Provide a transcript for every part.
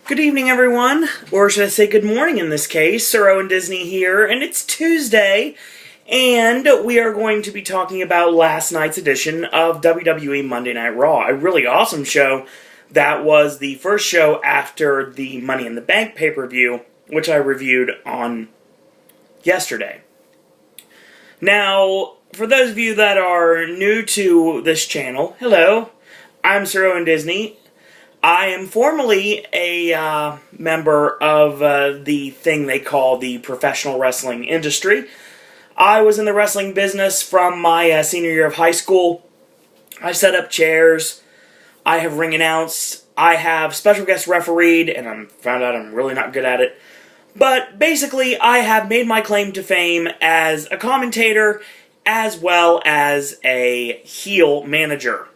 Good evening, everyone, or should I say good morning in this case. Sir Owen Disney here, and it's Tuesday, and we are going to be talking about last night's edition of WWE Monday Night Raw. A really awesome show that was the first show after the Money in the Bank pay-per-view, which I reviewed on yesterday. Now, for those of you that are new to this channel, hello, I'm Sir Owen Disney. I am formerly a member of the thing they call the professional wrestling industry. I was in the wrestling business from my senior year of high school. I set up chairs. I have ring announced. I have special guest refereed, and I found out I'm really not good at it. But basically, I have made my claim to fame as a commentator as well as a heel manager.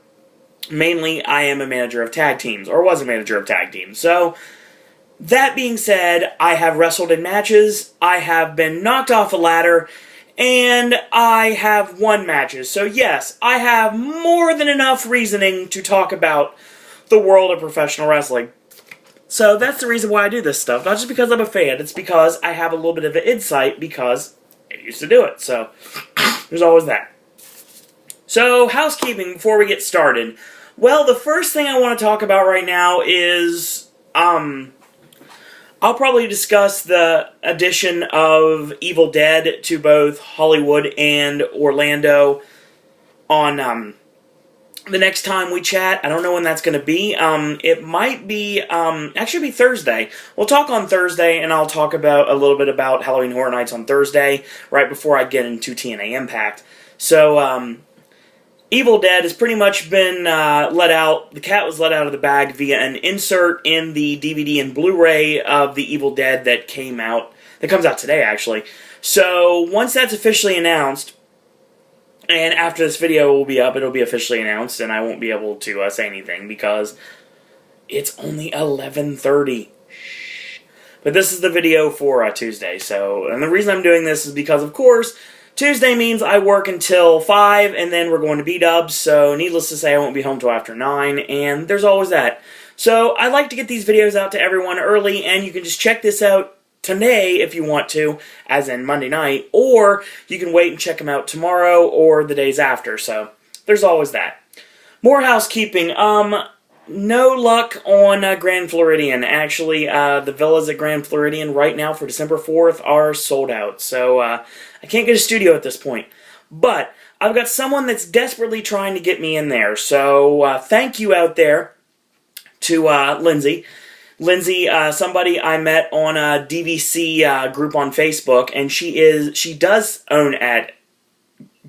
Mainly, I am a manager of tag teams, or was a manager of tag teams. So, that being said, I have wrestled in matches, I have been knocked off a ladder, and I have won matches. So yes, I have more than enough reasoning to talk about the world of professional wrestling. So that's the reason why I do this stuff. Not just because I'm a fan, it's because I have a little bit of an insight because I used to do it. So, there's always that. So, housekeeping before we get started. Well, the first thing I want to talk about right now is, I'll probably discuss the addition of Evil Dead to both Hollywood and Orlando on, the next time we chat. I don't know when that's going to be. It might be, actually be Thursday. We'll talk on Thursday, and I'll talk about a little bit about Halloween Horror Nights on Thursday, right before I get into TNA Impact. So, Evil Dead has pretty much been let out. The cat was let out of the bag via an insert in the DVD and Blu-ray of the Evil Dead that came out. That comes out today, actually. So, once that's officially announced, and after this video will be up, it'll be officially announced, and I won't be able to say anything because it's only 11:30. But this is the video for Tuesday. So, and the reason I'm doing this is because, of course, Tuesday means I work until 5, and then we're going to B-dubs, so needless to say, I won't be home till after 9, and there's always that. So, I like to get these videos out to everyone early, and you can just check this out today if you want to, as in Monday night, or you can wait and check them out tomorrow or the days after, so there's always that. More housekeeping. No luck on Grand Floridian. Actually, the villas at Grand Floridian right now for December 4th are sold out. So, I can't get a studio at this point. But, I've got someone that's desperately trying to get me in there. So, thank you out there to Lindsay. Lindsay, somebody I met on a DVC group on Facebook, and she does own at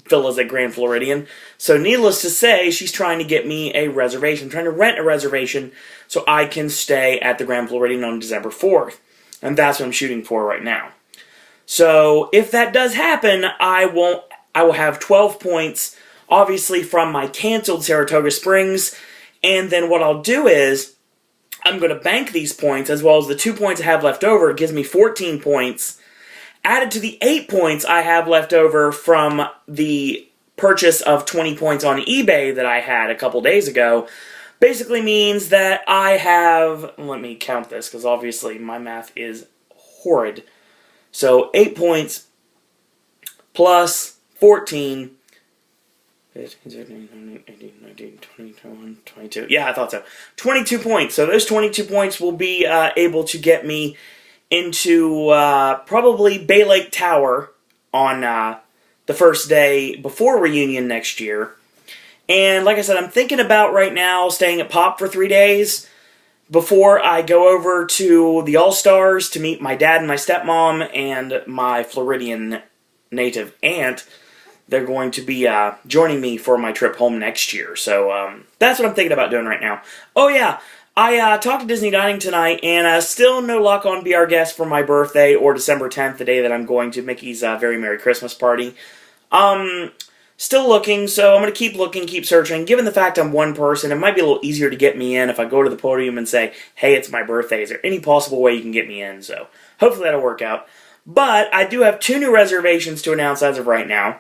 villas at Grand Floridian. So needless to say, she's trying to get me a reservation, trying to rent a reservation so I can stay at the Grand Floridian on December 4th. And that's what I'm shooting for right now. So if that does happen, I will have 12 points, obviously from my canceled Saratoga Springs. And then what I'll do is, I'm going to bank these points, as well as the 2 points I have left over. It gives me 14 points. Added to the 8 points I have left over from the purchase of 20 points on eBay that I had a couple days ago, basically means that I have, let me count this, because obviously my math is horrid. So 8 points plus 14, 15, 17, 18, 19, 20, 21, 22. Yeah, I thought so. 22 points. So those 22 points will be able to get me into probably Bay Lake Tower on the first day before Reunion next year. And like I said, I'm thinking about right now staying at Pop for 3 days before I go over to the All-Stars to meet my dad and my stepmom and my Floridian native aunt. They're going to be joining me for my trip home next year. So that's what I'm thinking about doing right now. Oh yeah, I talked to Disney Dining tonight, and still no luck on Be Our Guest for my birthday or December 10th, the day that I'm going to Mickey's Very Merry Christmas Party. Still looking, so I'm going to keep looking, keep searching. Given the fact I'm one person, it might be a little easier to get me in if I go to the podium and say, hey, it's my birthday. Is there any possible way you can get me in? So hopefully that'll work out. But I do have 2 new reservations to announce as of right now.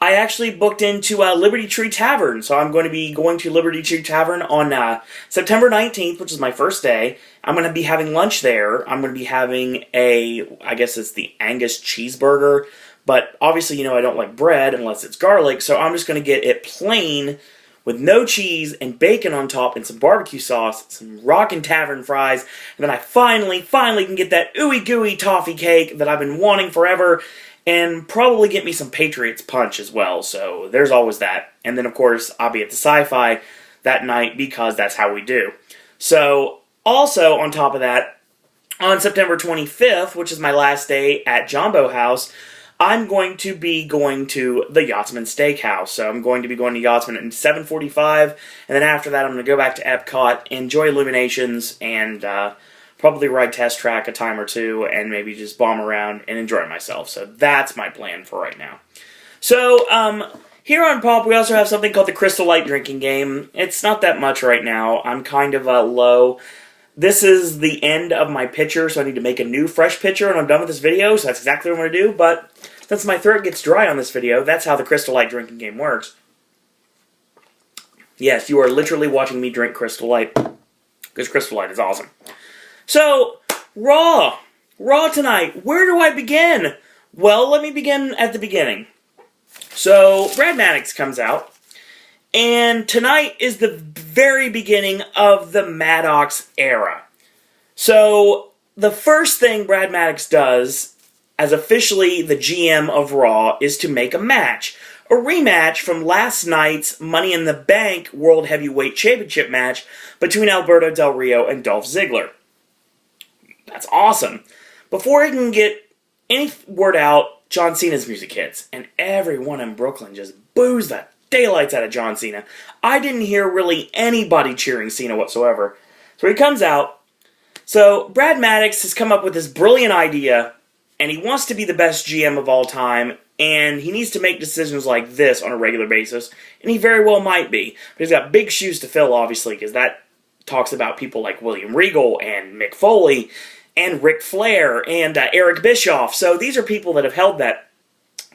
I actually booked into Liberty Tree Tavern, so I'm going to be going to Liberty Tree Tavern on September 19th, which is my first day. I'm going to be having lunch there. I'm going to be having I guess it's the Angus cheeseburger, but obviously, I don't like bread unless it's garlic, so I'm just going to get it plain with no cheese and bacon on top and some barbecue sauce, some rockin' tavern fries, and then I finally can get that ooey gooey toffee cake that I've been wanting forever, and probably get me some Patriots Punch as well, so there's always that. And then, of course, I'll be at the Sci-Fi that night because that's how we do. So, also, on top of that, on September 25th, which is my last day at Jumbo House, I'm going to be going to the Yachtsman Steakhouse. So I'm going to be going to Yachtsman at 7:45, and then after that I'm going to go back to Epcot, enjoy Illuminations, and probably ride Test Track a time or two, and maybe just bomb around and enjoy myself. So that's my plan for right now. So, here on Pop, we also have something called the Crystal Light drinking game. It's not that much right now. I'm kind of low. This is the end of my pitcher, so I need to make a new, fresh pitcher, and I'm done with this video, so that's exactly what I'm going to do. But since my throat gets dry on this video, that's how the Crystal Light drinking game works. Yes, you are literally watching me drink Crystal Light, because Crystal Light is awesome. So, Raw. Raw tonight. Where do I begin? Well, let me begin at the beginning. So, Brad Maddox comes out, and tonight is the very beginning of the Maddox era. So, the first thing Brad Maddox does, as officially the GM of Raw, is to make a match. A rematch from last night's Money in the Bank World Heavyweight Championship match between Alberto Del Rio and Dolph Ziggler. That's awesome. Before he can get any word out, John Cena's music hits, and everyone in Brooklyn just boos the daylights out of John Cena. I didn't hear really anybody cheering Cena whatsoever. So he comes out. So Brad Maddox has come up with this brilliant idea, and he wants to be the best GM of all time, and he needs to make decisions like this on a regular basis, and he very well might be. But he's got big shoes to fill, obviously, because that talks about people like William Regal and Mick Foley and Ric Flair and Eric Bischoff. So these are people that have held that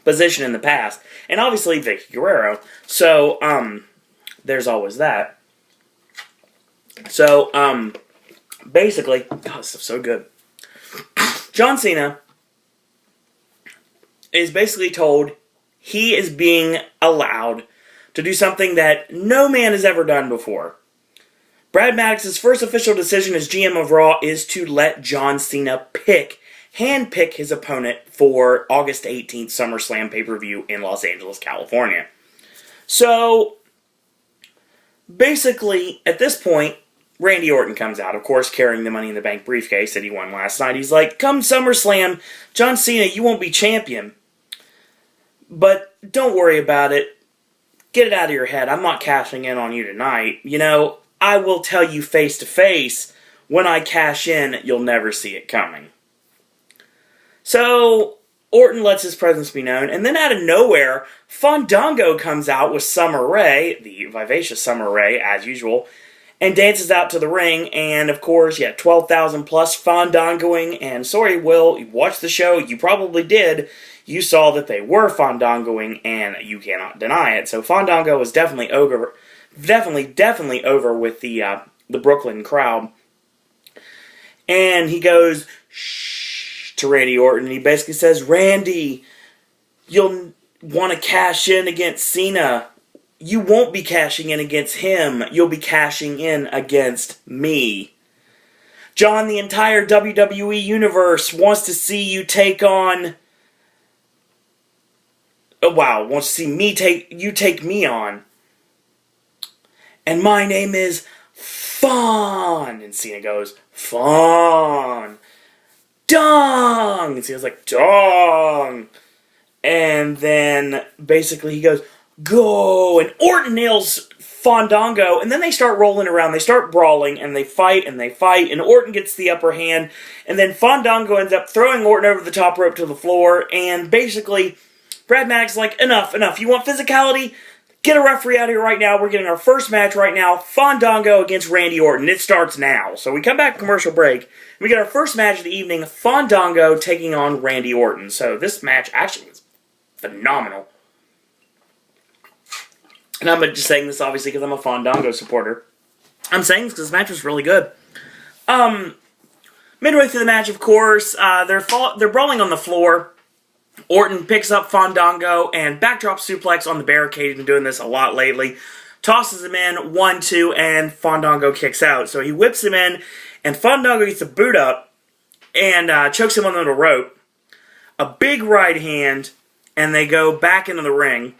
position in the past. And obviously Vicky Guerrero. So, there's always that. So, basically, God, this stuff's so good. John Cena is basically told he is being allowed to do something that no man has ever done before. Brad Maddox's first official decision as GM of Raw is to let John Cena handpick his opponent for August 18th SummerSlam pay-per-view in Los Angeles, California. So, basically, at this point, Randy Orton comes out, of course, carrying the Money in the Bank briefcase that he won last night. He's like, come SummerSlam, John Cena, you won't be champion. But don't worry about it. Get it out of your head. I'm not cashing in on you tonight. I will tell you face to face, when I cash in, you'll never see it coming. So, Orton lets his presence be known, and then out of nowhere, Fandango comes out with Summer Rae, the vivacious Summer Rae, as usual, and dances out to the ring, and of course, 12,000 plus Fandangoing, and sorry, Will, you watched the show, you probably did, you saw that they were Fandangoing, and you cannot deny it. So Fandango is definitely over with the Brooklyn crowd. And he goes, shh, to Randy Orton, and he basically says, Randy, you'll want to cash in against Cena. You won't be cashing in against him. You'll be cashing in against me. John, the entire WWE Universe wants to see you take on... wants to see me take me on. And my name is Fawn. And Cena goes, Fawn. Dong. And Cena's like, Dong. And then basically he goes, go. And Orton nails Fandango. And then they start rolling around. They start brawling. And they fight and they fight. And Orton gets the upper hand. And then Fandango ends up throwing Orton over the top rope to the floor. And basically, Brad Maddox is like, enough. You want physicality? Get a referee out here right now. We're getting our first match right now. Fandango against Randy Orton. It starts now. So we come back from commercial break. We get our first match of the evening. Fandango taking on Randy Orton. So this match actually was phenomenal. and I'm just saying this obviously because I'm a Fandango supporter. I'm saying this because this match was really good. Midway through the match, of course, they're brawling on the floor. Orton picks up Fandango and backdrop suplex on the barricade. He's been doing this a lot lately. Tosses him in, 1-2, and Fandango kicks out. So he whips him in, and Fandango gets the boot up and chokes him on the little rope. A big right hand, and they go back into the ring.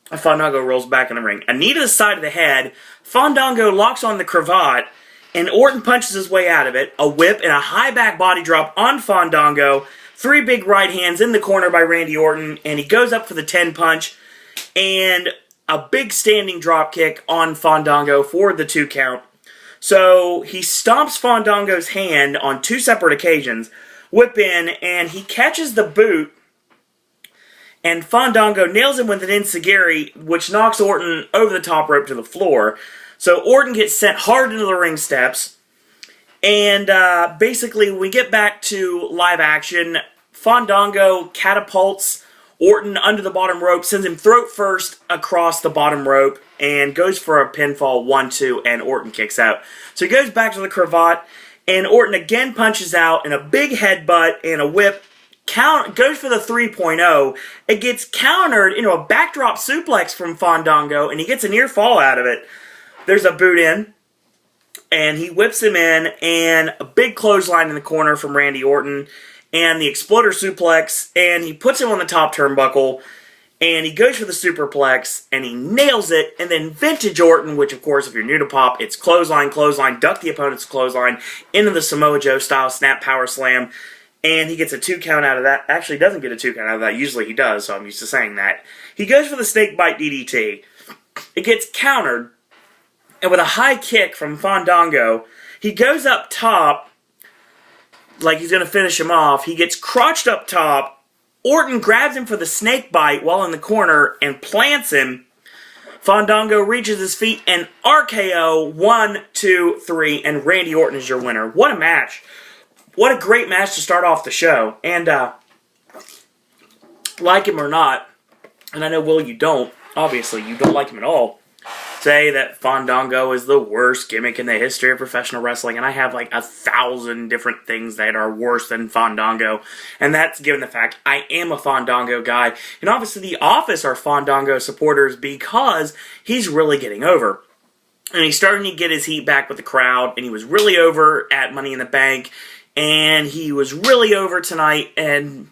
Fandango rolls back in the ring. A knee to the side of the head. Fandango locks on the cravat, and Orton punches his way out of it. A whip and a high back body drop on Fandango. 3 big right hands in the corner by Randy Orton, and he goes up for the 10 punch, and a big standing drop kick on Fandango for the 2 count. So he stomps Fandango's hand on 2 separate occasions, whip in, and he catches the boot, and Fandango nails him with an enziguri, which knocks Orton over the top rope to the floor. So Orton gets sent hard into the ring steps, and basically we get back to live action. Fandango catapults Orton under the bottom rope, sends him throat first across the bottom rope, and goes for a pinfall 1-2, and Orton kicks out. So he goes back to the cravat, and Orton again punches out, and a big headbutt and a whip. Goes for the 3.0. It gets countered into a backdrop suplex from Fandango, and he gets a near fall out of it. There's a boot in, and he whips him in, and a big clothesline in the corner from Randy Orton, and the exploder suplex, and he puts him on the top turnbuckle, and he goes for the superplex, and he nails it, and then Vintage Orton, which of course if you're new to pop, it's clothesline, duck the opponent's clothesline into the Samoa Joe style snap power slam, and he gets a 2 count out of that. Actually, he doesn't get a 2 count out of that. Usually he does, so I'm used to saying that. He goes for the snake bite DDT. It gets countered, and with a high kick from Fandango, he goes up top, like he's going to finish him off. He gets crotched up top. Orton grabs him for the snake bite while in the corner and plants him. Fandango reaches his feet and RKO 1, 2, 3, and Randy Orton is your winner. What a match. What a great match to start off the show. And, like him or not, and I know, Will, you don't. Obviously, you don't like him at all. Say that Fandango is the worst gimmick in the history of professional wrestling, and I have like 1,000 different things that are worse than Fandango, and that's given the fact I am a Fandango guy, and obviously the Office are Fandango supporters because he's really getting over. And he's starting to get his heat back with the crowd, and he was really over at Money in the Bank, and he was really over tonight in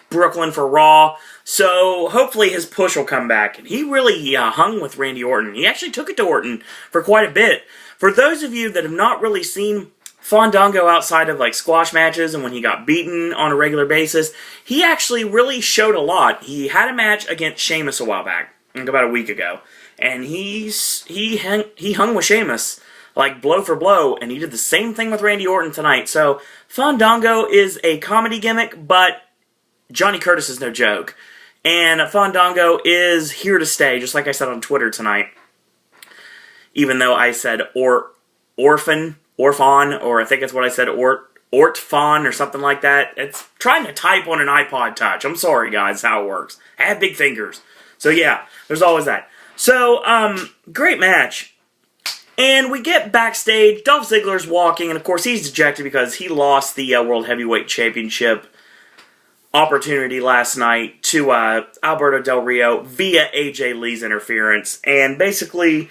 Brooklyn for Raw. So hopefully his push will come back. And he really hung with Randy Orton. He actually took it to Orton for quite a bit. For those of you that have not really seen Fandango outside of like squash matches and when he got beaten on a regular basis, he actually really showed a lot. He had a match against Sheamus a while back, like about a week ago. And he hung with Sheamus, like blow for blow, and he did the same thing with Randy Orton tonight. So Fandango is a comedy gimmick, but Johnny Curtis is no joke. And Fandango is here to stay, just like I said on Twitter tonight. Even though I said orphan, or I think that's what I said, ortfon, or something like that. It's trying to type on an iPod Touch. I'm sorry, guys, how it works. I have big fingers. So yeah, there's always that. So, great match. And we get backstage, Dolph Ziggler's walking, and of course he's dejected because he lost the World Heavyweight Championship opportunity last night to Alberto Del Rio via AJ Lee's interference. And basically,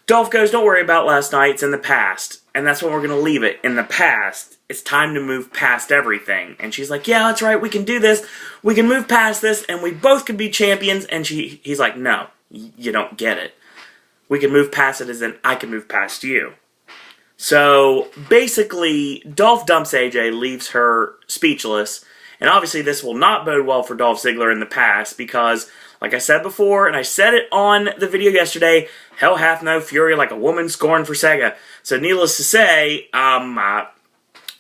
Dolph goes, don't worry about last night, it's in the past. And that's when we're going to leave it, in the past. It's time to move past everything. And she's like, yeah, that's right, we can do this. We can move past this, and we both can be champions. And he's like, no, you don't get it. We can move past it as in, I can move past you. So, basically, Dolph dumps AJ, leaves her speechless. And obviously this will not bode well for Dolph Ziggler in the past because, like I said before, and I said it on the video yesterday, hell hath no fury like a woman scorned for Sega. So needless to say,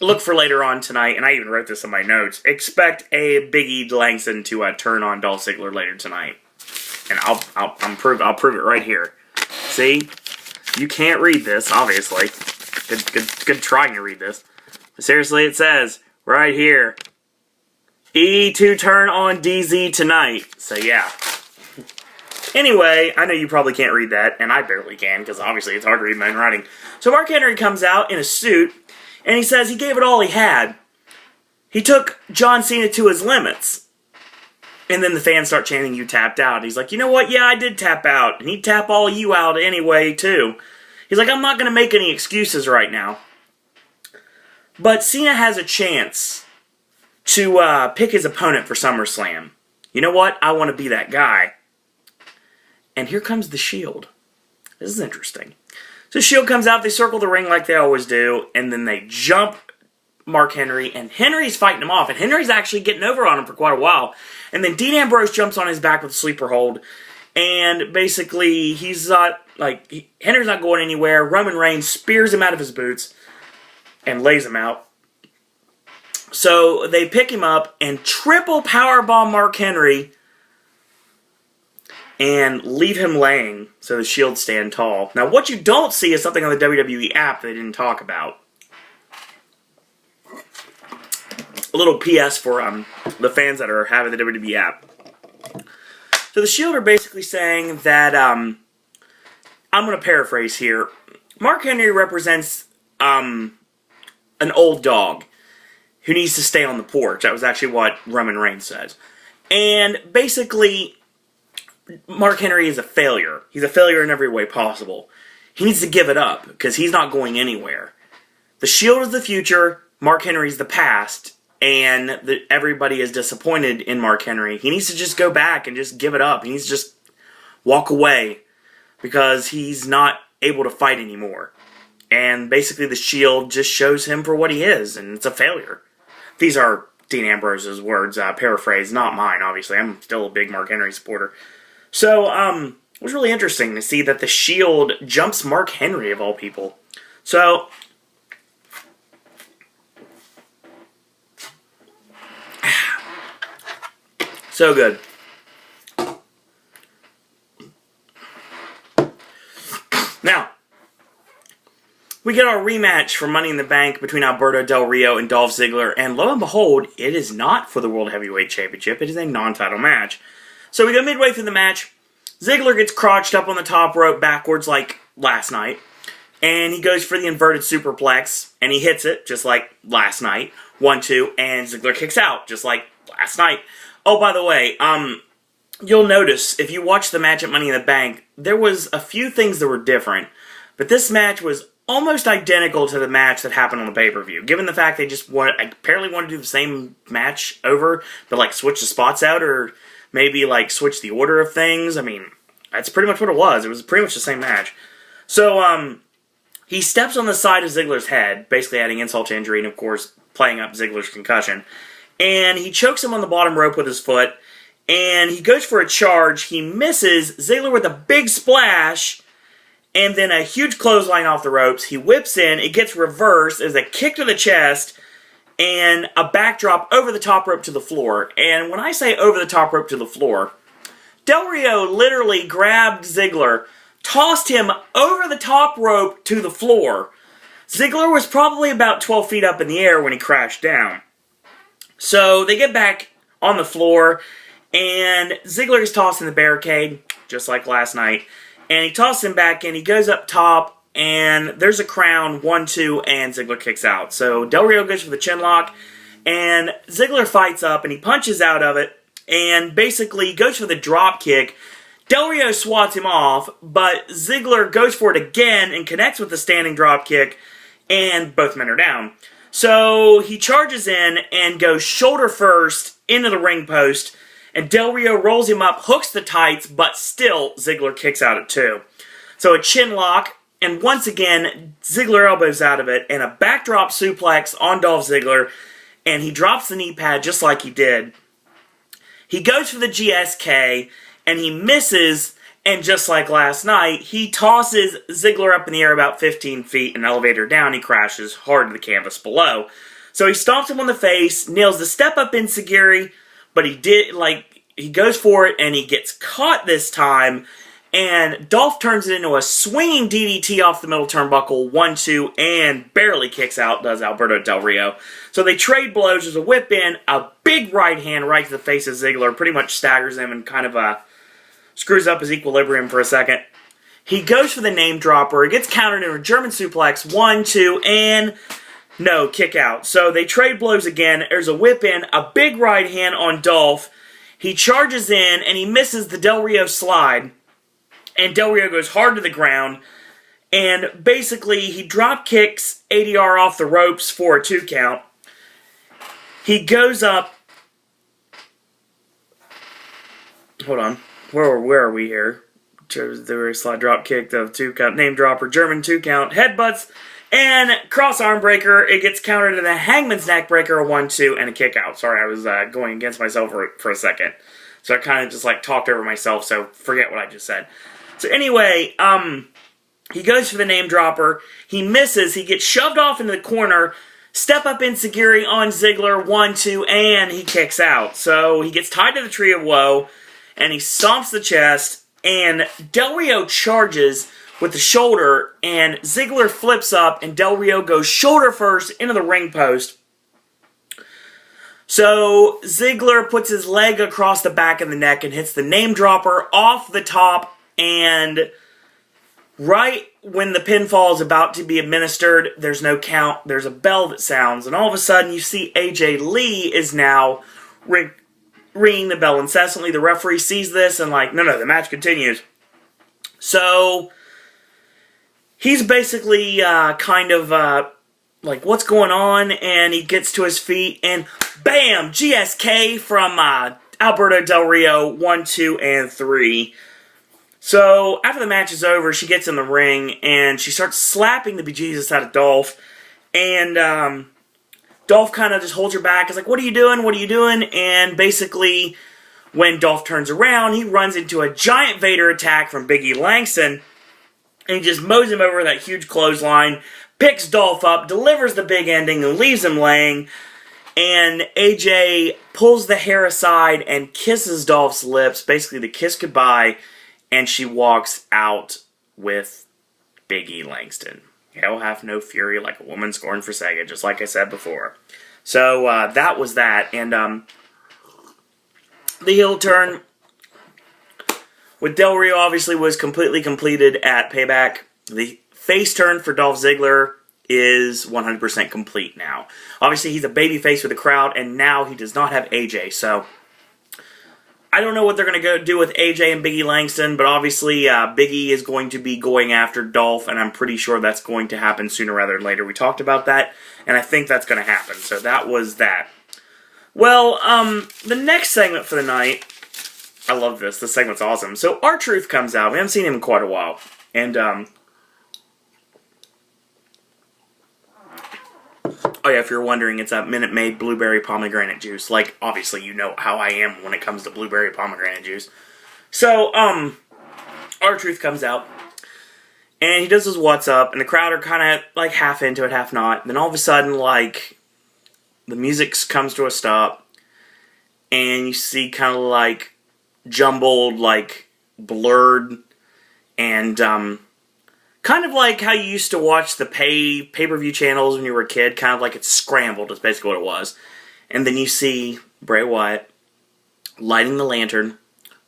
look for later on tonight, and I even wrote this in my notes, expect a Big E Langston to turn on Dolph Ziggler later tonight. And I'll prove it right here. See? You can't read this, obviously. Good trying to read this. But seriously, it says, right here, E to turn on DZ tonight. So yeah. Anyway, I know you probably can't read that, and I barely can, because obviously it's hard to read my own writing. So Mark Henry comes out in a suit, and he says he gave it all he had. He took John Cena to his limits. And then the fans start chanting, "You tapped out." He's like, "You know what? Yeah, I did tap out. And he'd tap all you out anyway, too." He's like, "I'm not going to make any excuses right now." But Cena has a chance to pick his opponent for SummerSlam. You know what? I want to be that guy. And here comes the Shield. This is interesting. So Shield comes out, they circle the ring like they always do, and then they jump Mark Henry, and Henry's fighting him off, and Henry's actually getting over on him for quite a while. And then Dean Ambrose jumps on his back with a sleeper hold, and basically he's not, Henry's not going anywhere. Roman Reigns spears him out of his boots and lays him out. So they pick him up and triple powerbomb Mark Henry and leave him laying so the Shield stand tall. Now what you don't see is something on the WWE app they didn't talk about. A little PS for the fans that are having the WWE app. So the Shield are basically saying that, I'm going to paraphrase here. Mark Henry represents an old dog who needs to stay on the porch. That was actually what Roman Reigns says. And basically, Mark Henry is a failure. He's a failure in every way possible. He needs to give it up because he's not going anywhere. The Shield is the future. Mark Henry's the past. And everybody is disappointed in Mark Henry. He needs to just go back and just give it up. He needs to just walk away because he's not able to fight anymore. And basically the Shield just shows him for what he is, and it's a failure. These are Dean Ambrose's words, paraphrase, not mine, obviously. I'm still a big Mark Henry supporter. So, it was really interesting to see that the Shield jumps Mark Henry, of all people. So, so good. Now, we get our rematch for Money in the Bank between Alberto Del Rio and Dolph Ziggler, and lo and behold, it is not for the World Heavyweight Championship. It is a non-title match. So we go midway through the match. Ziggler gets crotched up on the top rope backwards like last night, and he goes for the inverted superplex, and he hits it just like last night. 1-2, and Ziggler kicks out just like last night. Oh, by the way, you'll notice, if you watch the match at Money in the Bank, there was a few things that were different. But this match was almost identical to the match that happened on the pay-per-view. Given the fact they just apparently want to do the same match over, but switch the spots out, or maybe switch the order of things. I mean, that's pretty much what it was. It was pretty much the same match. So, he steps on the side of Ziggler's head, basically adding insult to injury, and of course, playing up Ziggler's concussion. And he chokes him on the bottom rope with his foot, and he goes for a charge. He misses Ziggler with a big splash, and then a huge clothesline off the ropes. He whips in, it gets reversed, there's a kick to the chest, and a backdrop over the top rope to the floor. And when I say over the top rope to the floor, Del Rio literally grabbed Ziggler, tossed him over the top rope to the floor. Ziggler was probably about 12 feet up in the air when he crashed down. So they get back on the floor, and Ziggler is tossed in the barricade, just like last night. And he tosses him back in, he goes up top, and there's a crown, 1-2, and Ziggler kicks out. So Del Rio goes for the chin lock, and Ziggler fights up, and he punches out of it, and basically goes for the drop kick. Del Rio swats him off, but Ziggler goes for it again and connects with the standing drop kick, and both men are down. So he charges in and goes shoulder first into the ring post, and Del Rio rolls him up, hooks the tights, but still Ziggler kicks out at 2. So a chin lock, and once again Ziggler elbows out of it, and a backdrop suplex on Dolph Ziggler, and he drops the knee pad just like he did. He goes for the GSK, and he misses, and just like last night, he tosses Ziggler up in the air about 15 feet, an elevator down, he crashes hard to the canvas below. So he stomps him on the face, nails the step-up enziguri, but he goes for it, and he gets caught this time, and Dolph turns it into a swinging DDT off the middle turnbuckle, 1-2, and barely kicks out, does Alberto Del Rio. So they trade blows, there's a whip in, a big right hand right to the face of Ziggler, pretty much staggers him and kind of screws up his equilibrium for a second. He goes for the name dropper. It gets countered in a German suplex. 1, 2, and no, kick out. So they trade blows again. There's a whip in, a big right hand on Dolph. He charges in, and he misses the Del Rio slide. And Del Rio goes hard to the ground. And basically, he drop kicks ADR off the ropes for a 2 count. He goes up. Hold on. Where are we here? The slide drop kick, the 2 count, name dropper, German 2 count, headbutts, and cross arm breaker. It gets countered to the hangman's neck breaker, a 1, 2, and a kick out. Sorry, I was going against myself for a second. So I kind of just talked over myself, so forget what I just said. So anyway, he goes for the name dropper. He misses. He gets shoved off into the corner. Step up enziguri on Ziggler, 1, 2, and he kicks out. So he gets tied to the Tree of Woe, and he stomps the chest, and Del Rio charges with the shoulder, and Ziggler flips up, and Del Rio goes shoulder first into the ring post. So Ziggler puts his leg across the back of the neck and hits the name dropper off the top, and right when the pinfall is about to be administered, there's no count, there's a bell that sounds, and all of a sudden you see AJ Lee is now ringing the bell incessantly. The referee sees this and no, the match continues. So he's basically what's going on? And he gets to his feet and bam! GSK from Alberto Del Rio, 1, 2, and 3. So after the match is over, she gets in the ring and she starts slapping the bejesus out of Dolph. And Dolph kind of just holds her back. He's like, what are you doing? What are you doing? And basically, when Dolph turns around, he runs into a giant Vader attack from Big E Langston. And he just mows him over with that huge clothesline, picks Dolph up, delivers the big ending, and leaves him laying. And AJ pulls the hair aside and kisses Dolph's lips, basically to kiss goodbye, and she walks out with Big E Langston. Hell hath no fury like a woman scorned for Sega, just like I said before. So, that was that. And, the heel turn with Del Rio obviously was completely completed at Payback. The face turn for Dolph Ziggler is 100% complete now. Obviously, he's a babyface with the crowd, and now he does not have AJ. So, I don't know what they're going to go do with AJ and Big E Langston, but obviously Big E is going to be going after Dolph, and I'm pretty sure that's going to happen sooner rather than later. We talked about that, and I think that's going to happen. So that was that. Well, the next segment for the night, I love this. This segment's awesome. So R-Truth comes out. We haven't seen him in quite a while. And, oh yeah, if you're wondering, it's a Minute Maid blueberry pomegranate juice. Obviously you know how I am when it comes to blueberry pomegranate juice. So, R-Truth comes out, and he does his what's up, and the crowd are kind of, half into it, half not. And then all of a sudden, the music comes to a stop, and you see kind of, jumbled, blurred, and, kind of like how you used to watch the pay-per-view channels when you were a kid. Kind of like it's scrambled, is basically what it was. And then you see Bray Wyatt lighting the lantern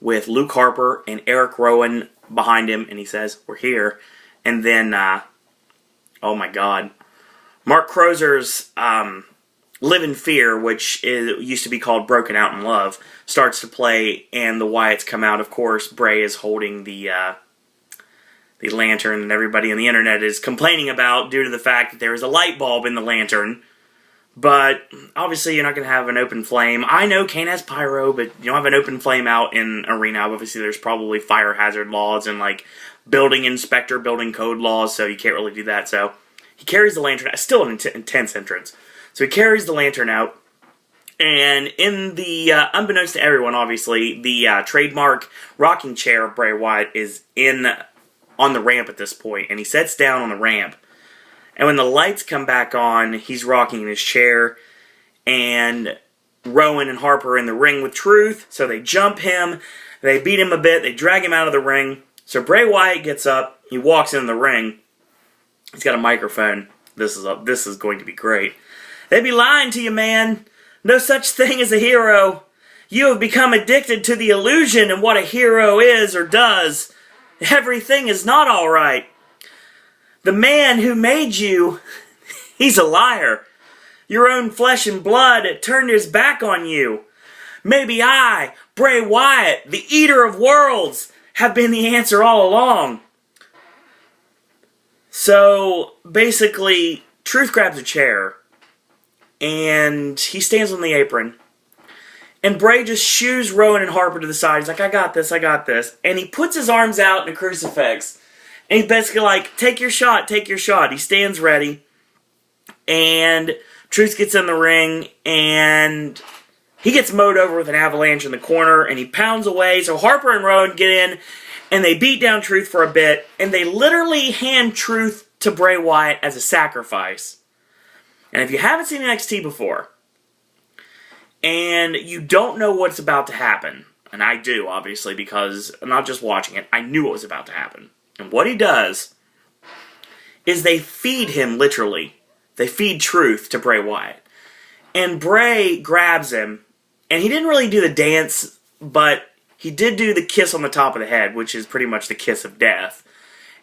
with Luke Harper and Eric Rowan behind him. And he says, we're here. And then, oh my God, Mark Crozer's Live in Fear, which used to be called Broken Out in Love, starts to play. And the Wyatts come out. Of course, Bray is holding the lantern that everybody on the internet is complaining about due to the fact that there is a light bulb in the lantern. But obviously you're not going to have an open flame. I know Kane has pyro, but you don't have an open flame out in arena. Obviously there's probably fire hazard laws and building inspector, building code laws, so you can't really do that. So he carries the lantern. It's still an intense entrance. So he carries the lantern out. And in the, unbeknownst to everyone obviously, the trademark rocking chair of Bray Wyatt is on the ramp at this point, and he sits down on the ramp. And when the lights come back on, he's rocking in his chair, and Rowan and Harper are in the ring with Truth, so they jump him, they beat him a bit, they drag him out of the ring. So Bray Wyatt gets up, he walks into the ring, he's got a microphone. This is going to be great. They be lying to you, man. No such thing as a hero. You have become addicted to the illusion and what a hero is or does. Everything is not alright. The man who made you, he's a liar. Your own flesh and blood turned his back on you. Maybe I, Bray Wyatt, the eater of worlds, have been the answer all along. So, basically, Truth grabs a chair, and he stands on the apron. And Bray just shoos Rowan and Harper to the side. He's like, I got this, I got this. And he puts his arms out in a crucifix. And he's basically like, take your shot, take your shot. He stands ready. And Truth gets in the ring, and he gets mowed over with an avalanche in the corner, and he pounds away. So Harper and Rowan get in, and they beat down Truth for a bit, and they literally hand Truth to Bray Wyatt as a sacrifice. And if you haven't seen NXT before, and you don't know what's about to happen, and I do, obviously, because I'm not just watching it, I knew what was about to happen. And what he does is they feed him, literally. They feed Truth to Bray Wyatt. And Bray grabs him, and he didn't really do the dance, but he did do the kiss on the top of the head, which is pretty much the kiss of death.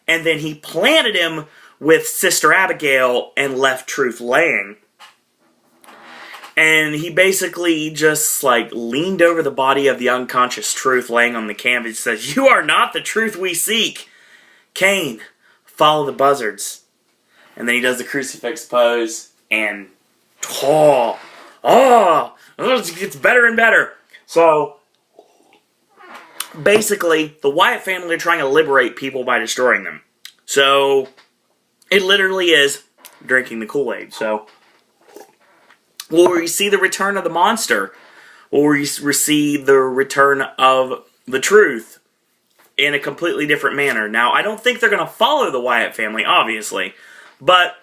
And then he planted him with Sister Abigail and left Truth laying. And he basically just, like, leaned over the body of the unconscious Truth laying on the canvas and says, "You are not the truth we seek. Kane, follow the buzzards." And then he does the crucifix pose, and it gets better and better. So, basically, the Wyatt family are trying to liberate people by destroying them. So, it literally is drinking the Kool-Aid. So, will we see the return of the monster? Will we see the return of the Truth in a completely different manner? Now, I don't think they're going to follow the Wyatt family, obviously. But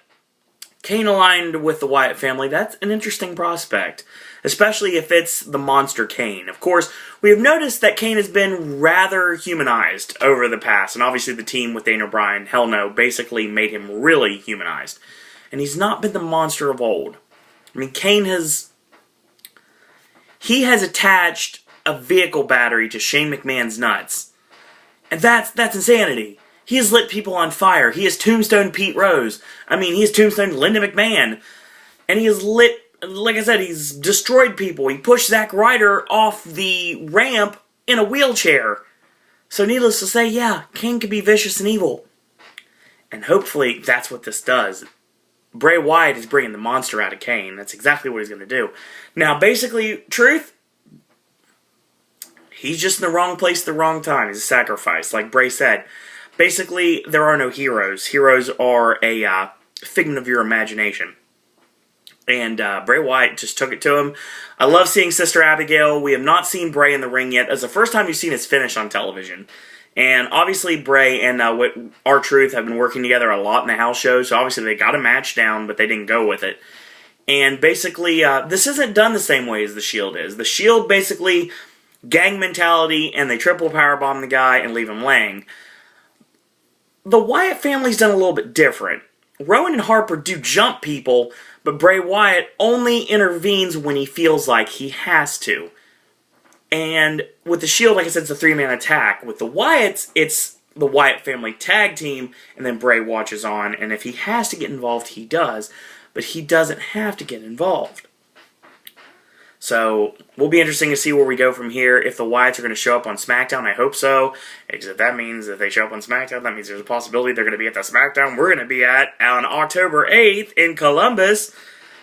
Kane aligned with the Wyatt family, that's an interesting prospect. Especially if it's the monster Kane. Of course, we have noticed that Kane has been rather humanized over the past. And obviously the team with Daniel Bryan, Hell No, basically made him really humanized. And he's not been the monster of old. I mean, Kane has... He has attached a vehicle battery to Shane McMahon's nuts. And that's insanity. He has lit people on fire. He has tombstoned Pete Rose. I mean, he has tombstoned Linda McMahon. And he has lit, like I said, he's destroyed people. He pushed Zack Ryder off the ramp in a wheelchair. So needless to say, yeah, Kane can be vicious and evil. And hopefully that's what this does. Bray Wyatt is bringing the monster out of Kane. That's exactly what he's going to do. Now, basically, Truth, he's just in the wrong place at the wrong time. He's a sacrifice, like Bray said. Basically, there are no heroes. Heroes are a figment of your imagination. And Bray Wyatt just took it to him. I love seeing Sister Abigail. We have not seen Bray in the ring yet. It's the first time you've seen his finish on television. And obviously, Bray and R-Truth have been working together a lot in the house shows. So obviously, they got a match down, but they didn't go with it. And basically, this isn't done the same way as The Shield is. The Shield, basically, gang mentality, and they triple powerbomb the guy and leave him laying. The Wyatt family's done a little bit different. Rowan and Harper do jump people, but Bray Wyatt only intervenes when he feels like he has to. And with the Shield, like I said, it's a three-man attack. With the Wyatts, it's the Wyatt family tag team, and then Bray watches on, and if he has to get involved, he does, but he doesn't have to get involved. So, will be interesting to see where we go from here. If the Wyatts are going to show up on SmackDown, I hope so. Except that means if they show up on SmackDown, that means there's a possibility they're going to be at the SmackDown we're going to be at on October 8th in Columbus.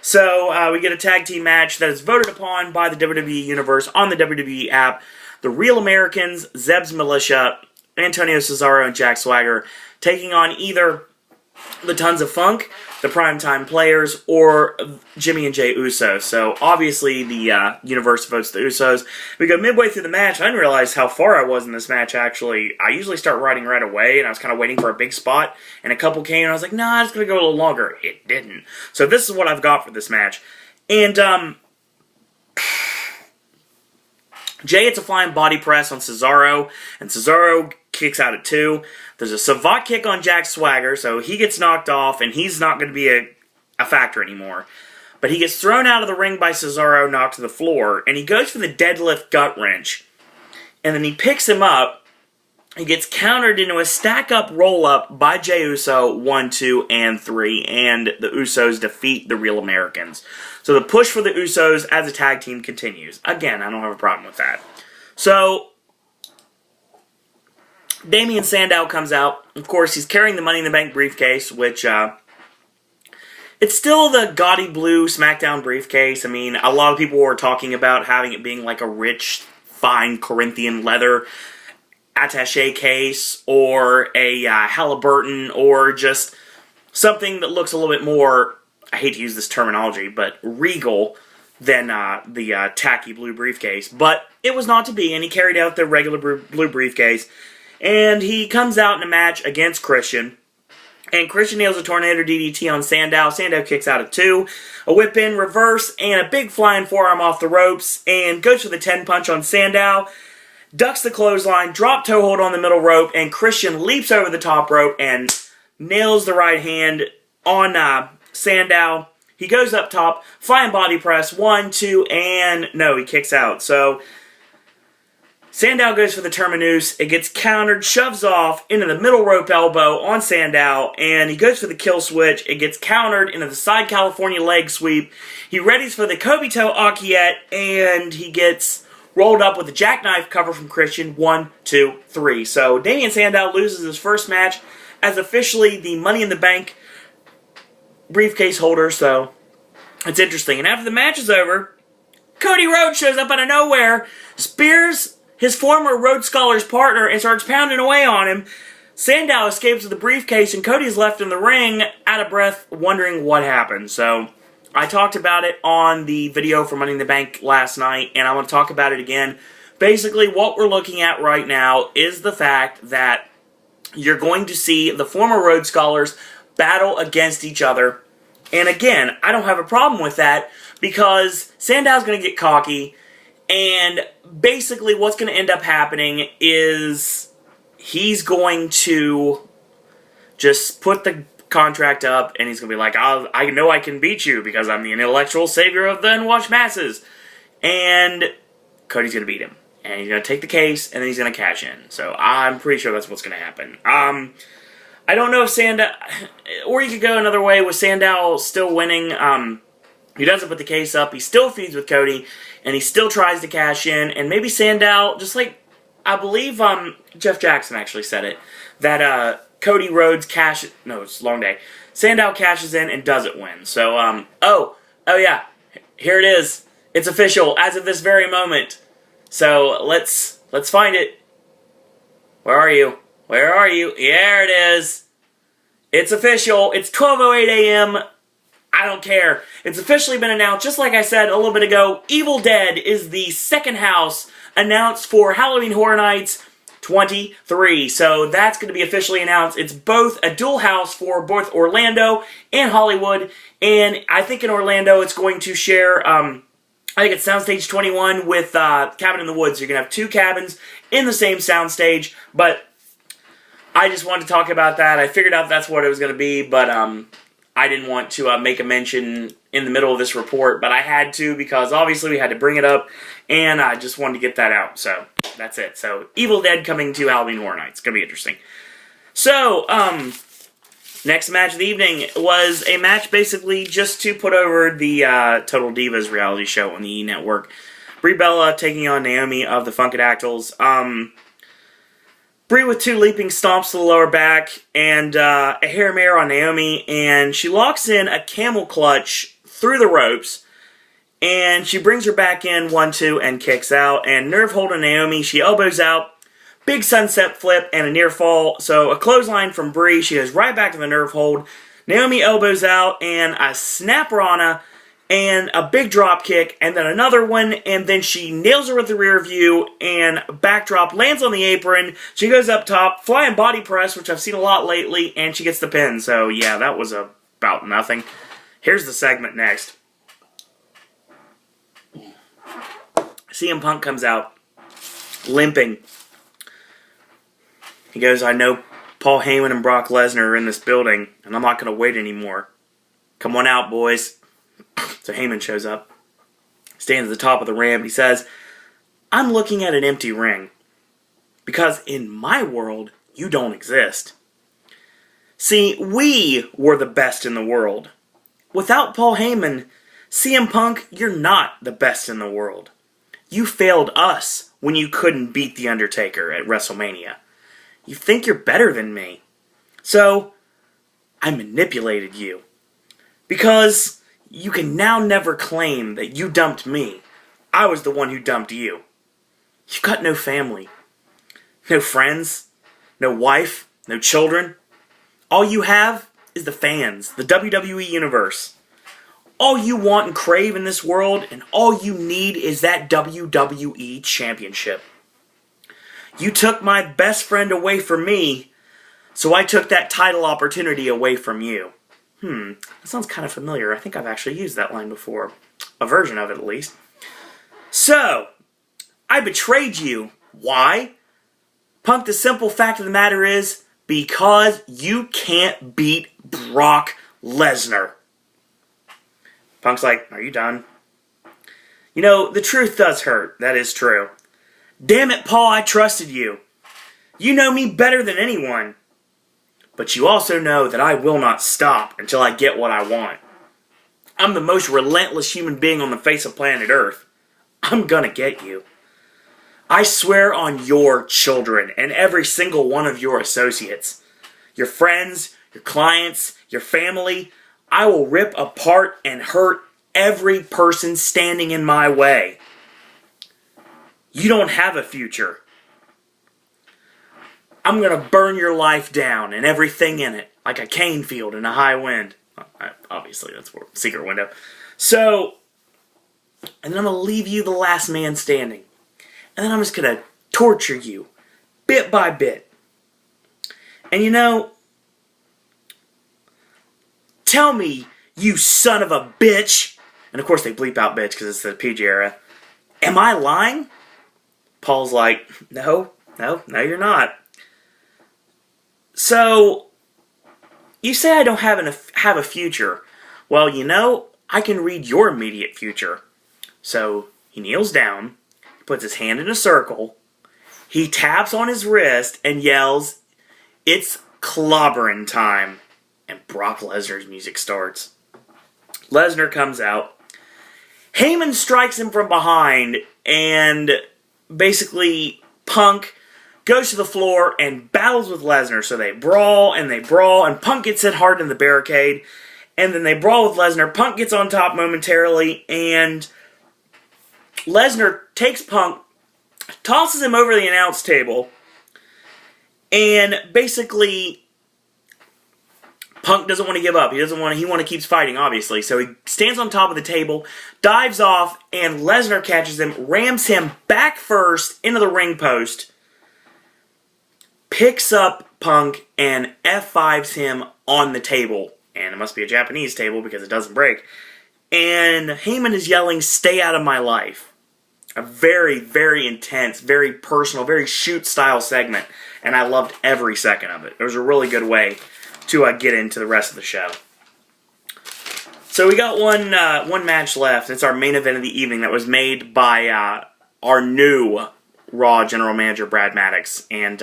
So, we get a tag team match that is voted upon by the WWE Universe on the WWE app. The Real Americans, Zeb's Militia, Antonio Cesaro, and Jack Swagger taking on either the Tons of Funk, the Primetime Players, or Jimmy and Jay Uso. So, obviously, the universe votes the Usos. We go midway through the match. I didn't realize how far I was in this match, actually. I usually start writing right away, and I was kind of waiting for a big spot, and a couple came, and I was like, nah, it's going to go a little longer. It didn't. So, this is what I've got for this match. And, Jay hits a flying body press on Cesaro, and Cesaro kicks out at 2. There's a savate kick on Jack Swagger, so he gets knocked off, and he's not going to be a factor anymore. But he gets thrown out of the ring by Cesaro, knocked to the floor, and he goes for the deadlift gut wrench. And then he picks him up. He gets countered into a stack-up roll-up by Jey Uso, 1, 2, and 3, and the Usos defeat the Real Americans. So the push for the Usos as a tag team continues. Again, I don't have a problem with that. So, Damien Sandow comes out. Of course, he's carrying the Money in the Bank briefcase, which, it's still the gaudy blue SmackDown briefcase. I mean, a lot of people were talking about having it being like a rich, fine Corinthian leather attaché case, or a Halliburton, or just something that looks a little bit more, I hate to use this terminology, but regal than the tacky blue briefcase. But it was not to be, and he carried out the regular blue briefcase. And he comes out in a match against Christian. And Christian nails a Tornado DDT on Sandow. Sandow kicks out at 2. A whip in, reverse, and a big flying forearm off the ropes. And goes for the 10 punch on Sandow. Ducks the clothesline, drop toe hold on the middle rope, and Christian leaps over the top rope and nails the right hand on Sandow. He goes up top, flying body press, 1, 2, and no, he kicks out. So Sandow goes for the Terminus. It gets countered, shoves off into the middle rope elbow on Sandow, and he goes for the kill switch. It gets countered into the side California leg sweep. He readies for the Kobito Akiette, and he gets rolled up with a jackknife cover from Christian. 1, 2, 3. So Damien Sandow loses his first match as officially the Money in the Bank briefcase holder. So it's interesting. And after the match is over, Cody Rhodes shows up out of nowhere, spears his former Rhodes Scholars partner, and starts pounding away on him. Sandow escapes with the briefcase, and Cody is left in the ring, out of breath, wondering what happened. So I talked about it on the video for Money in the Bank last night, and I want to talk about it again. Basically, what we're looking at right now is the fact that you're going to see the former Rhodes Scholars battle against each other. And again, I don't have a problem with that, because Sandow's going to get cocky, and basically what's going to end up happening is he's going to just put the contract up, and he's going to be like, I know I can beat you because I'm the intellectual savior of the unwashed masses. And Cody's going to beat him. And he's going to take the case, and then he's going to cash in. So I'm pretty sure that's what's going to happen. I don't know if Sandow, or you could go another way with Sandow still winning. He doesn't put the case up. He still feeds with Cody, and he still tries to cash in. And maybe Sandow, just like, I believe Jeff Jackson actually said it, that Cody Rhodes it's a long day. Sandow cashes in and doesn't win. So, oh yeah, here it is. It's official as of this very moment. So let's find it. Where are you? Where are you? There it is. It's official. It's 12:08 a.m. I don't care. It's officially been announced. Just like I said a little bit ago, Evil Dead is the second house announced for Halloween Horror Nights 23. So that's going to be officially announced. It's both a dual house for both Orlando and Hollywood. And I think in Orlando it's going to share, I think it's Soundstage 21 with Cabin in the Woods. You're going to have two cabins in the same soundstage. But I just wanted to talk about that. I figured out that's what it was going to be. But I didn't want to make a mention in the middle of this report, but I had to because obviously we had to bring it up, and I just wanted to get that out. So that's it. So Evil Dead coming to Halloween Horror Nights. It's going to be interesting. So, next match of the evening was a match basically just to put over the Total Divas reality show on the E! Network. Brie Bella taking on Naomi of the Funkadactyls. Brie with two leaping stomps to the lower back and a hair mare on Naomi, and she locks in a camel clutch through the ropes, and she brings her back in 1-2 and kicks out, and nerve hold on Naomi. She elbows out, big sunset flip and a near fall. So a clothesline from Brie. She goes right back to the nerve hold. Naomi elbows out and a snap Rana and a big drop kick, and then another one, and then she nails her with the rear view, and backdrop lands on the apron. She goes up top, flying body press, which I've seen a lot lately, and she gets the pin. So yeah, that was about nothing. Here's the segment next. CM Punk comes out, limping. He goes, I know Paul Heyman and Brock Lesnar are in this building, and I'm not going to wait anymore. Come on out, boys. So Heyman shows up, stands at the top of the ramp, and he says, I'm looking at an empty ring. Because in my world, you don't exist. See, we were the best in the world. Without Paul Heyman, CM Punk, you're not the best in the world. You failed us when you couldn't beat The Undertaker at WrestleMania. You think you're better than me. So, I manipulated you. Because you can now never claim that you dumped me. I was the one who dumped you. You've got no family. No friends. No wife. No children. All you have is the fans. The WWE Universe. All you want and crave in this world, and all you need is that WWE Championship. You took my best friend away from me, so I took that title opportunity away from you. That sounds kind of familiar. I think I've actually used that line before. A version of it, at least. So, I betrayed you. Why? Punk, the simple fact of the matter is, because you can't beat Brock Lesnar. Punk's like, are you done? You know, the truth does hurt. That is true. Damn it, Paul, I trusted you. You know me better than anyone. But you also know that I will not stop until I get what I want. I'm the most relentless human being on the face of planet Earth. I'm gonna get you. I swear on your children and every single one of your associates. Your friends, your clients, your family. I will rip apart and hurt every person standing in my way. You don't have a future. I'm going to burn your life down and everything in it, like a cane field in a high wind. Obviously, that's a secret window. So, and then I'm going to leave you the last man standing. And then I'm just going to torture you, bit by bit. And you know, tell me, you son of a bitch. And of course they bleep out bitch because it's the PG era. Am I lying? Paul's like, no, you're not. So, you say I don't have a future. Well, you know, I can read your immediate future. So, he kneels down, puts his hand in a circle, he taps on his wrist and yells, it's clobbering time. And Brock Lesnar's music starts. Lesnar comes out. Heyman strikes him from behind, and basically Punk goes to the floor and battles with Lesnar. So they brawl, and Punk gets hit hard in the barricade, and then they brawl with Lesnar. Punk gets on top momentarily, and Lesnar takes Punk, tosses him over the announce table, and basically Punk doesn't want to give up. He want to keep fighting, obviously. So he stands on top of the table, dives off, and Lesnar catches him, rams him back first into the ring post, picks up Punk, and F5s him on the table. And it must be a Japanese table because it doesn't break. And Heyman is yelling, stay out of my life. A very, very intense, very personal, very shoot-style segment. And I loved every second of it. It was a really good way to get into the rest of the show. So we got one match left. It's our main event of the evening that was made by our new Raw General Manager, Brad Maddox. And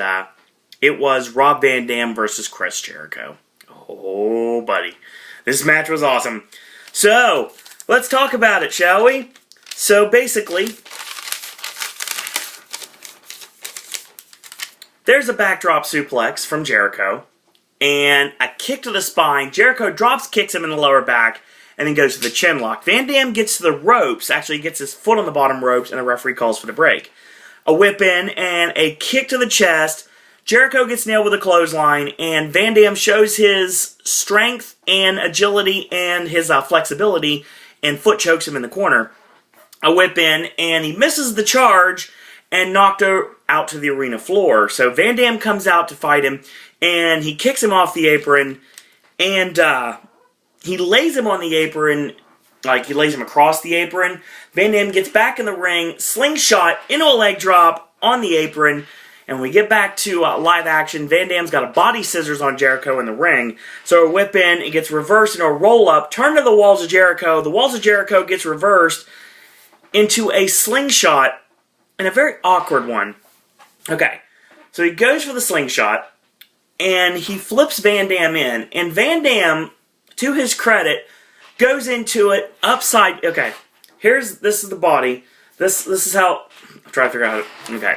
it was Rob Van Dam versus Chris Jericho. Oh, buddy. This match was awesome. So, let's talk about it, shall we? So, basically, there's a backdrop suplex from Jericho, and a kick to the spine. Jericho kicks him in the lower back, and then goes to the chin lock. Van Dam gets to the ropes, actually gets his foot on the bottom ropes, and the referee calls for the break. A whip in, and a kick to the chest. Jericho gets nailed with a clothesline, and Van Dam shows his strength and agility and his flexibility, and foot chokes him in the corner. A whip in, and he misses the charge, and knocked her out to the arena floor. So Van Dam comes out to fight him, and he kicks him off the apron, and he lays him on the apron, like he lays him across the apron. Van Dam gets back in the ring, slingshot into a leg drop on the apron, And when we get back to live action, Van Dam's got a body scissors on Jericho in the ring. So a whip in, it gets reversed into a roll-up, turned to the walls of Jericho. The walls of Jericho gets reversed into a slingshot, and a very awkward one. Okay, so he goes for the slingshot, and he flips Van Dam in. And Van Dam, to his credit, goes into it upside... Okay, this is the body. This is how... I'm trying to figure out how to... Okay.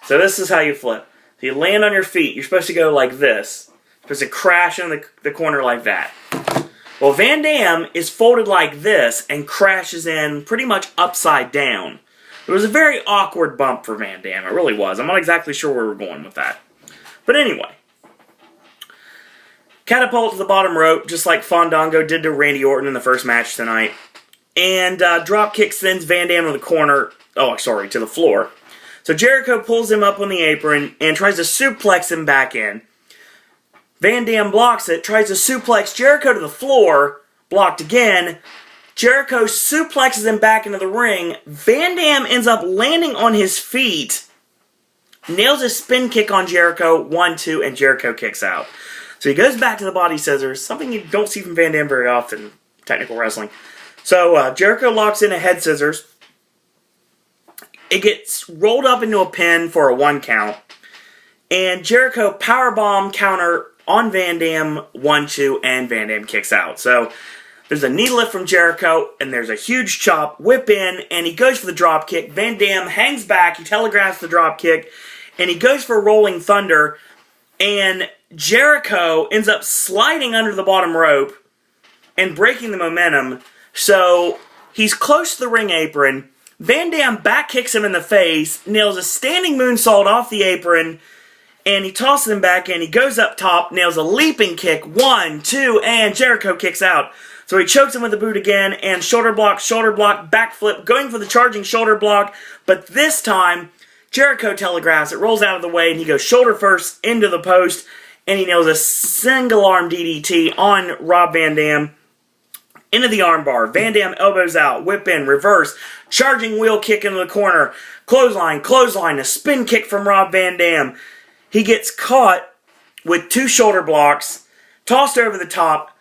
So this is how you flip. So you land on your feet. You're supposed to go like this. You're supposed to crash in the corner like that. Well, Van Dam is folded like this and crashes in pretty much upside down. It was a very awkward bump for Van Dam. It really was. I'm not exactly sure where we're going with that. But anyway. Catapult to the bottom rope, just like Fandango did to Randy Orton in the first match tonight. And dropkick sends Van Dam to the corner. Oh, sorry, to the floor. So Jericho pulls him up on the apron and tries to suplex him back in. Van Dam blocks it, tries to suplex Jericho to the floor, blocked again. Jericho suplexes him back into the ring. Van Dam ends up landing on his feet, nails a spin kick on Jericho, 1-2, and Jericho kicks out. So he goes back to the body scissors, something you don't see from Van Dam very often, technical wrestling. So Jericho locks in a head scissors. It gets rolled up into a pin for a 1 count. And Jericho powerbomb counter on Van Dam, 1-2, and Van Dam kicks out. So there's a knee lift from Jericho, and there's a huge chop, whip in, and he goes for the drop kick. Van Dam hangs back, he telegraphs the drop kick, and he goes for Rolling Thunder, and Jericho ends up sliding under the bottom rope and breaking the momentum. So he's close to the ring apron. Van Dam back kicks him in the face, nails a standing moonsault off the apron, and he tosses him back in. He goes up top, nails a leaping kick, 1, 2, and Jericho kicks out. So he chokes him with the boot again, and shoulder block, backflip, going for the charging shoulder block, but this time, Jericho telegraphs it, rolls out of the way, and he goes shoulder first into the post, and he nails a single arm DDT on Rob Van Dam. Into the armbar. Van Dam elbows out. Whip in. Reverse. Charging wheel kick into the corner. Clothesline. A spin kick from Rob Van Dam. He gets caught with 2 shoulder blocks. Tossed over the top.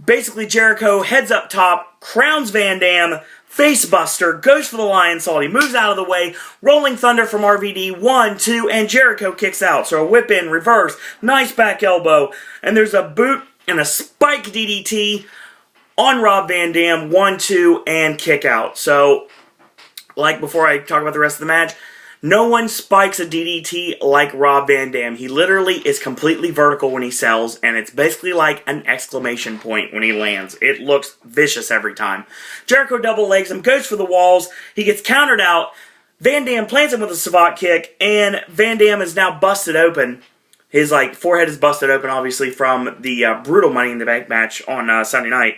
Basically, Jericho heads up top. Crowns Van Dam. Facebuster. Goes for the lion salt. He moves out of the way. Rolling Thunder from RVD. 1, 2, and Jericho kicks out. So a whip in. Reverse. Nice back elbow. And there's a boot and a spike DDT on Rob Van Dam, 1, 2, and kick out. So, like before I talk about the rest of the match, no one spikes a DDT like Rob Van Dam. He literally is completely vertical when he sells, and it's basically like an exclamation point when he lands. It looks vicious every time. Jericho double legs him, goes for the walls. He gets countered out. Van Dam plants him with a savate kick, and Van Dam is now busted open. His forehead is busted open, obviously, from the brutal Money in the Bank match on Sunday night.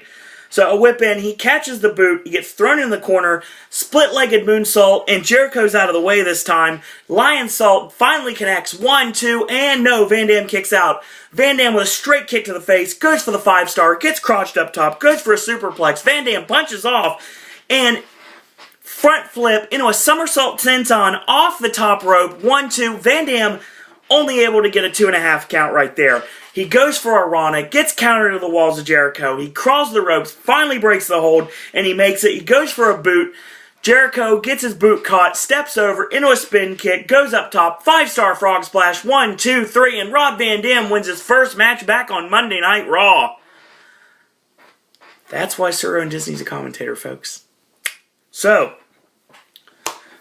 So a whip in, he catches the boot, he gets thrown in the corner, split-legged moonsault, and Jericho's out of the way this time. Lion Salt finally connects, 1, 2, and no, Van Dam kicks out. Van Dam with a straight kick to the face, goes for the 5-star, gets crotched up top, goes for a superplex. Van Dam punches off, and front flip into a somersault senton off the top rope, 1, 2. Van Dam only able to get a 2.5 count right there. He goes for a Rana, gets countered to the walls of Jericho. He crawls the ropes, finally breaks the hold, and he makes it. He goes for a boot. Jericho gets his boot caught, steps over into a spin kick, goes up top, 5-star frog splash, 1, 2, 3, and Rob Van Dam wins his first match back on Monday Night Raw. That's why Sir Owen Disney's a commentator, folks. So,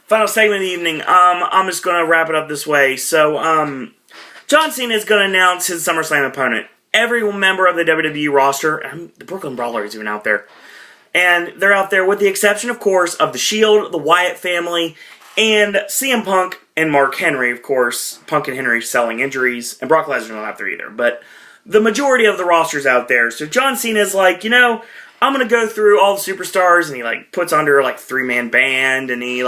final segment of the evening. I'm just going to wrap it up this way. So, John Cena is going to announce his SummerSlam opponent. Every member of the WWE roster, the Brooklyn Brawler is even out there, and they're out there with the exception, of course, of The Shield, the Wyatt family, and CM Punk and Mark Henry, of course. Punk and Henry selling injuries, and Brock Lesnar not out there either. But the majority of the roster's out there. So John Cena's like, I'm going to go through all the superstars, and he puts under 3-man band, and he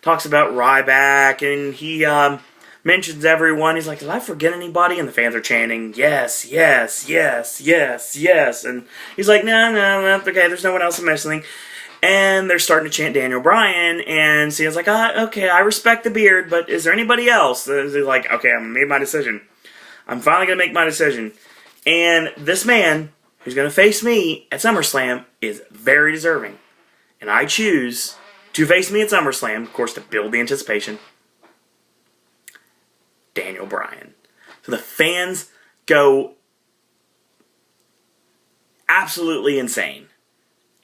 talks about Ryback, and he mentions everyone. He's like, did I forget anybody? And the fans are chanting, yes, yes, yes, yes, yes. And he's like, no, okay, there's no one else I'm missing. And they're starting to chant Daniel Bryan, and Cena's like, okay, I respect the beard, but is there anybody else? They're like, okay, I made my decision. I'm finally going to make my decision. And this man, who's going to face me at SummerSlam, is very deserving. And I choose to face me at SummerSlam, of course, to build the anticipation, Daniel Bryan. So the fans go absolutely insane.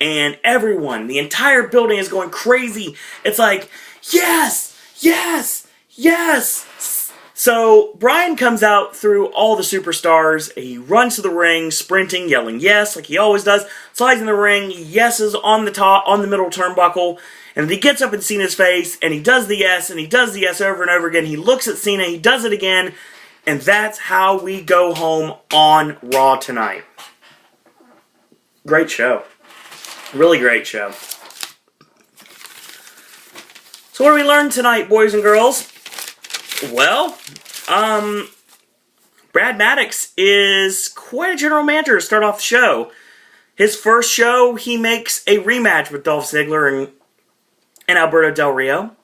And everyone, the entire building is going crazy. It's like, yes, yes, yes. So Bryan comes out through all the superstars. He runs to the ring, sprinting, yelling yes, like he always does. Slides in the ring, yeses on the top, on the middle turnbuckle. And he gets up in Cena's face, and he does the yes, and he does the yes over and over again. He looks at Cena, he does it again. And that's how we go home on Raw tonight. Great show. Really great show. So what do we learn tonight, boys and girls? Well, Brad Maddox is quite a general manager to start off the show. His first show, he makes a rematch with Dolph Ziggler and Alberto Del Rio.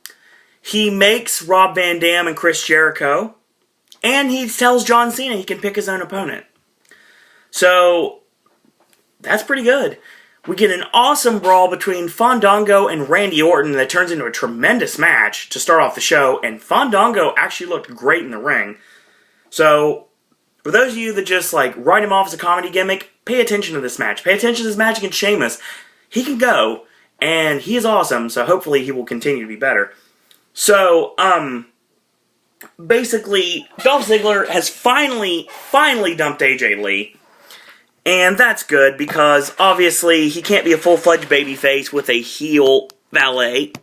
He makes Rob Van Dam and Chris Jericho. And he tells John Cena he can pick his own opponent. So, that's pretty good. We get an awesome brawl between Fandango and Randy Orton that turns into a tremendous match to start off the show, and Fandango actually looked great in the ring. So, for those of you that just write him off as a comedy gimmick, pay attention to this match. Pay attention to this match against Sheamus. He can go, and he is awesome, so hopefully he will continue to be better. So, basically, Dolph Ziggler has finally dumped AJ Lee. And that's good, because obviously he can't be a full-fledged babyface with a heel valet.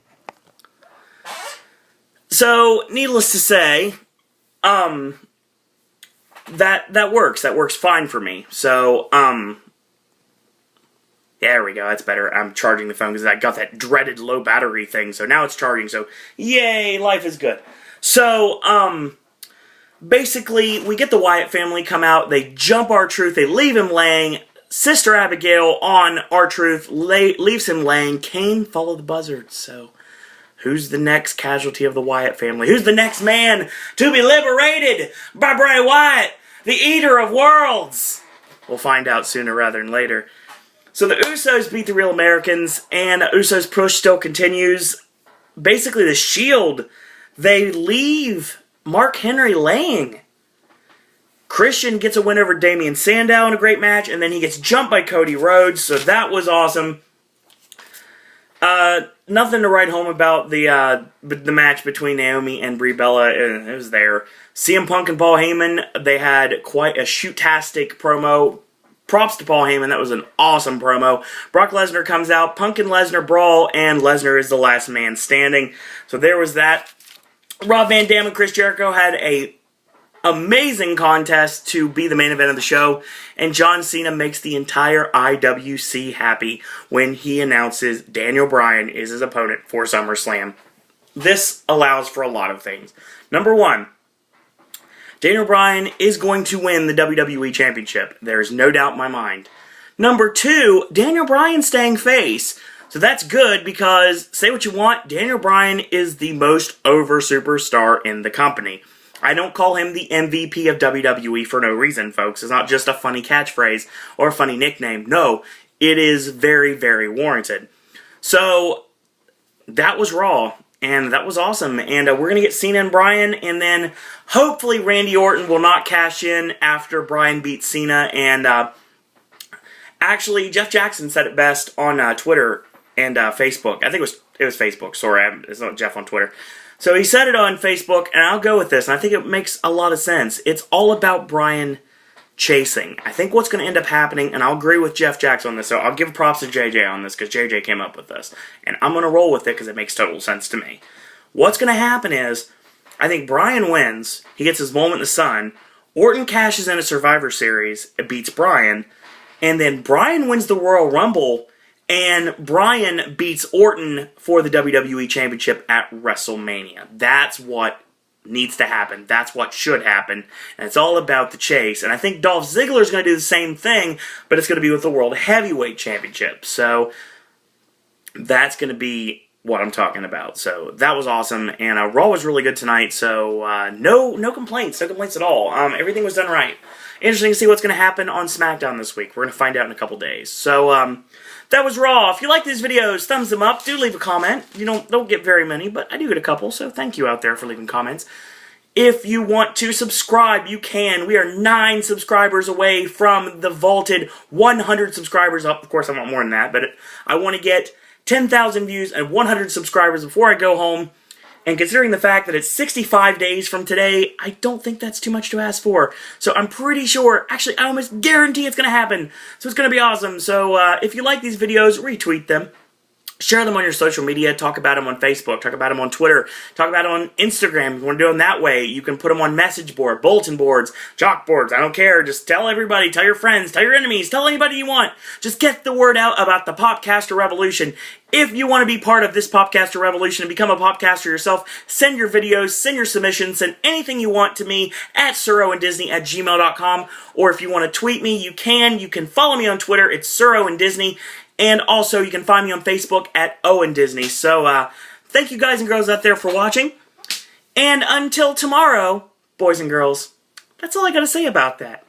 So, needless to say, that works. That works fine for me. So, there we go. That's better. I'm charging the phone because I got that dreaded low battery thing. So now it's charging. So, yay, life is good. So, basically, we get the Wyatt family come out, they jump R-Truth, they leave him laying, Sister Abigail on R-Truth leaves him laying, Kane followed the buzzards, so who's the next casualty of the Wyatt family? Who's the next man to be liberated by Bray Wyatt, the Eater of Worlds? We'll find out sooner rather than later. So the Usos beat the Real Americans, and the Usos push still continues. Basically, the Shield, they leave Mark Henry laying. Christian gets a win over Damian Sandow in a great match, and then he gets jumped by Cody Rhodes, so that was awesome. Nothing to write home about the match between Naomi and Brie Bella. It was there. CM Punk and Paul Heyman, they had quite a shoot-tastic promo. Props to Paul Heyman, that was an awesome promo. Brock Lesnar comes out, Punk and Lesnar brawl, and Lesnar is the last man standing. So there was that. Rob Van Dam and Chris Jericho had a amazing contest to be the main event of the show, and John Cena makes the entire IWC happy when he announces Daniel Bryan is his opponent for SummerSlam. This allows for a lot of things. Number one, Daniel Bryan is going to win the WWE Championship. There's no doubt in my mind. Number two, Daniel Bryan's staying face. So that's good because, say what you want, Daniel Bryan is the most over superstar in the company. I don't call him the MVP of WWE for no reason, folks. It's not just a funny catchphrase or a funny nickname. No, it is very, very warranted. So, that was Raw, and that was awesome. And we're going to get Cena and Bryan, and then hopefully Randy Orton will not cash in after Bryan beats Cena. And actually, Jeff Jackson said it best on Twitter and Facebook. I think it was Facebook. Sorry, it's not Jeff on Twitter. So he said it on Facebook, and I'll go with this, and I think it makes a lot of sense. It's all about Bryan chasing. I think what's going to end up happening, and I'll agree with Jeff Jackson on this, so I'll give props to JJ on this, because JJ came up with this. And I'm going to roll with it, because it makes total sense to me. What's going to happen is, I think Bryan wins, he gets his moment in the sun, Orton cashes in a Survivor Series, it beats Bryan, and then Bryan wins the Royal Rumble, and Bryan beats Orton for the WWE Championship at WrestleMania. That's what needs to happen. That's what should happen. And it's all about the chase. And I think Dolph Ziggler is going to do the same thing, but it's going to be with the World Heavyweight Championship. So that's going to be what I'm talking about. So that was awesome. And Raw was really good tonight. So no complaints. No complaints at all. Everything was done right. Interesting to see what's going to happen on SmackDown this week. We're going to find out in a couple days. So that was Raw. If you like these videos, thumbs them up. Do leave a comment. You don't get very many, but I do get a couple, so thank you out there for leaving comments. If you want to subscribe, you can. We are 9 subscribers away from the vaulted 100 subscribers up. Of course, I want more than that, but I want to get 10,000 views and 100 subscribers before I go home. And considering the fact that it's 65 days from today, I don't think that's too much to ask for. So I'm pretty sure, actually I almost guarantee it's going to happen. So it's going to be awesome. So if you like these videos, retweet them. Share them on your social media. Talk about them on Facebook. Talk about them on Twitter. Talk about them on Instagram. If you want to do them that way, you can put them on message board, bulletin boards, chalkboards. I don't care. Just tell everybody. Tell your friends. Tell your enemies. Tell anybody you want. Just get the word out about the Popcaster Revolution. If you want to be part of this Popcaster Revolution and become a Popcaster yourself, send your videos, send your submissions, send anything you want to me at SirOwenDisney@gmail.com. Or if you want to tweet me, you can. You can follow me on Twitter. It's SirOwenDisney. And also, you can find me on Facebook at Owen Disney. So, thank you guys and girls out there for watching. And until tomorrow, boys and girls, that's all I got to say about that.